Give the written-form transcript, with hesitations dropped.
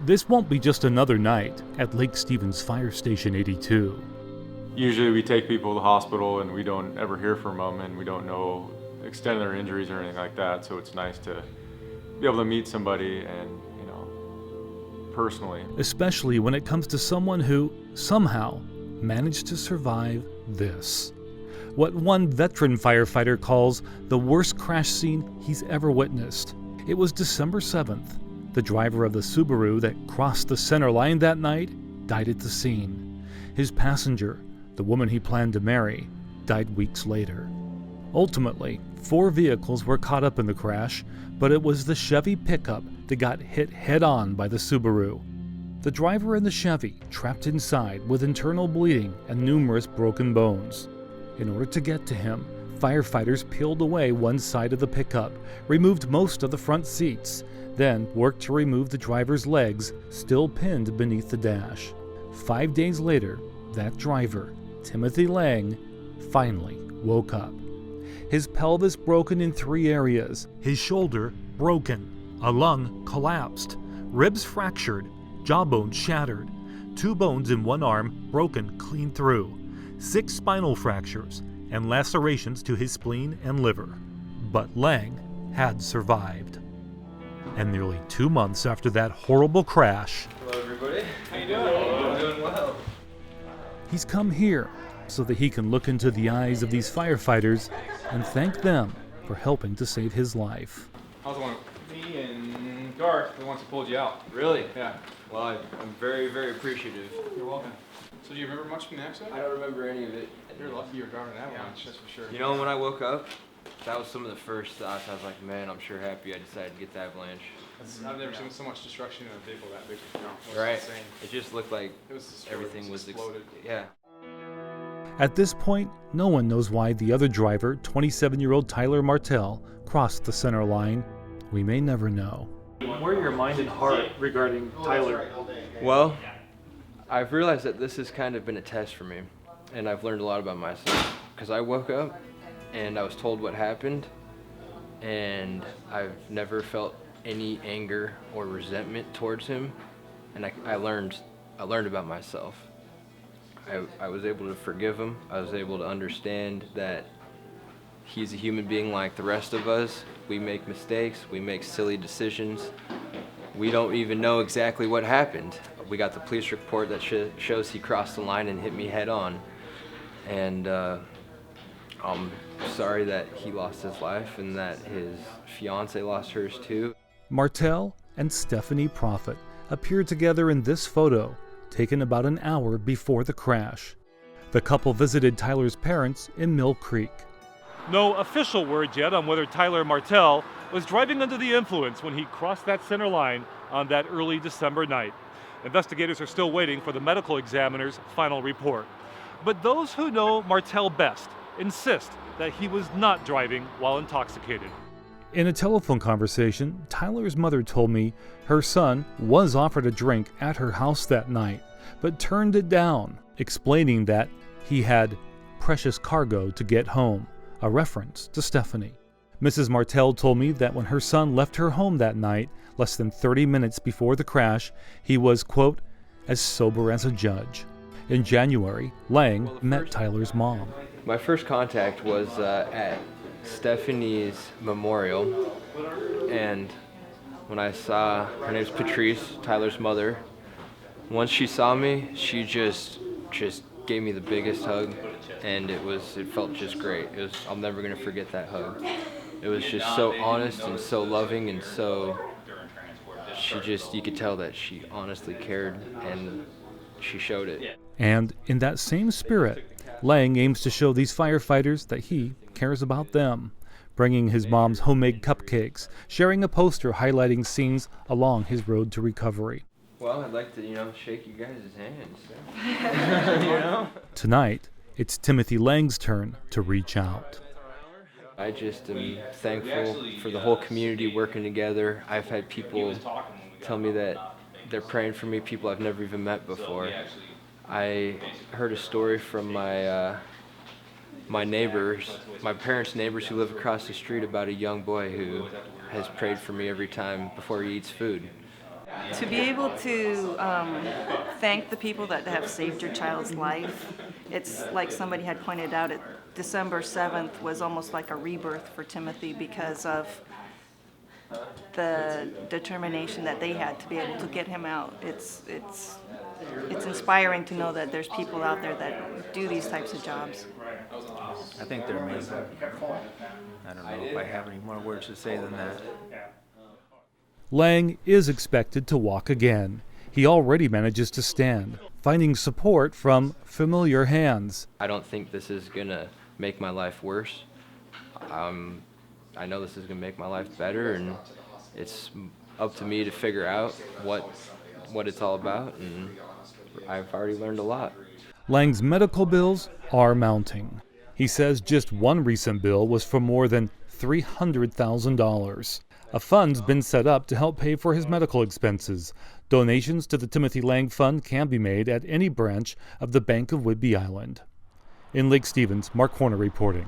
This won't be just another night at Lake Stevens Fire Station 82. Usually we take people to the hospital and we don't ever hear from them, and we don't know the extent of their injuries or anything like that. So it's nice to be able to meet somebody and, personally. Especially when it comes to someone who, somehow, managed to survive this. What one veteran firefighter calls the worst crash scene he's ever witnessed. It was December 7th. The driver of the Subaru that crossed the center line that night died at the scene. His passenger, the woman he planned to marry, died weeks later. Ultimately, 4 vehicles were caught up in the crash, but it was the Chevy pickup that got hit head-on by the Subaru. The driver in the Chevy trapped inside with internal bleeding and numerous broken bones. In order to get to him, firefighters peeled away one side of the pickup, removed most of the front seats, then worked to remove the driver's legs, still pinned beneath the dash. 5 days later, that driver, Timmothy Lang, finally woke up. His pelvis broken in 3 areas, his shoulder broken, a lung collapsed, ribs fractured, jawbone shattered, 2 bones in one arm broken clean through, 6 spinal fractures, and lacerations to his spleen and liver. But Lang had survived. And nearly 2 months after that horrible crash, hello everybody, how you doing? I'm doing well. He's come here so that he can look into the eyes of these firefighters and thank them for helping to save his life. I was the one, me and Garth, the ones who pulled you out. Really? Yeah. Well, I'm very, very appreciative. You're welcome. So do you remember much from the accident? I don't remember any of it. You're lucky you were driving an Avalanche, that's for sure. You know, when I woke up, that was some of the first thoughts. I was like, man, I'm sure happy I decided to get the Avalanche. I've never seen so much destruction in a vehicle that big. It was Right? insane. It just looked like It was destroyed. everything was exploded. yeah. At this point, no one knows why the other driver, 27-year-old Tyler Martel, crossed the center line. We may never know. Where are your mind and heart regarding Tyler? Well, I've realized that this has kind of been a test for me, and I've learned a lot about myself. Because I woke up and I was told what happened, and I've never felt any anger or resentment towards him, and I learned about myself. I was able to forgive him. I was able to understand that he's a human being like the rest of us. We make mistakes, we make silly decisions. We don't even know exactly what happened. We got the police report that shows he crossed the line and hit me head on. And I'm sorry that he lost his life and that his fiance lost hers too. Martel and Stephanie Proffitt appeared together in this photo, taken about an hour before the crash. The couple visited Tyler's parents in Mill Creek. No official word yet on whether Tyler Martel was driving under the influence when he crossed that center line on that early December night. Investigators are still waiting for the medical examiner's final report. But those who know Martel best insist that he was not driving while intoxicated. In a telephone conversation, Tyler's mother told me her son was offered a drink at her house that night, but turned it down, explaining that he had precious cargo to get home, a reference to Stephanie. Mrs. Martel told me that when her son left her home that night, less than 30 minutes before the crash, he was, quote, as sober as a judge. In January, Lang met Tyler's mom. My first contact was at Stephanie's memorial, and when I saw, her name's Patrice, Tyler's mother, once she saw me, she just gave me the biggest hug, and it felt just great. I'm never gonna forget that hug. It was just so honest and so loving, and so you could tell that she honestly cared, and she showed it. And in that same spirit, Lang aims to show these firefighters that he cares about them, bringing his mom's homemade cupcakes, sharing a poster highlighting scenes along his road to recovery. Well, I'd like to, shake you guys' hands. Tonight, it's Timmothy Lang's turn to reach out. I just am thankful for the whole community working together. I've had people tell me that they're praying for me, people I've never even met before. I heard a story from my neighbors, my parents' neighbors who live across the street, about a young boy who has prayed for me every time before he eats food. To be able to thank the people that have saved your child's life, it's like somebody had pointed out, December 7th was almost like a rebirth for Timothy because of the determination that they had to be able to get him out. It's inspiring to know that there's people out there that do these types of jobs. I think they're amazing. I don't know if I have any more words to say than that. Lang is expected to walk again. He already manages to stand, finding support from familiar hands. I don't think this is gonna make my life worse. I know this is gonna make my life better, and it's up to me to figure out what it's all about, and I've already learned a lot. Lang's medical bills are mounting. He says just one recent bill was for more than $300,000. A fund's been set up to help pay for his medical expenses. Donations to the Timmothy Lang Fund can be made at any branch of the Bank of Whidbey Island. In Lake Stevens, Mark Horner reporting.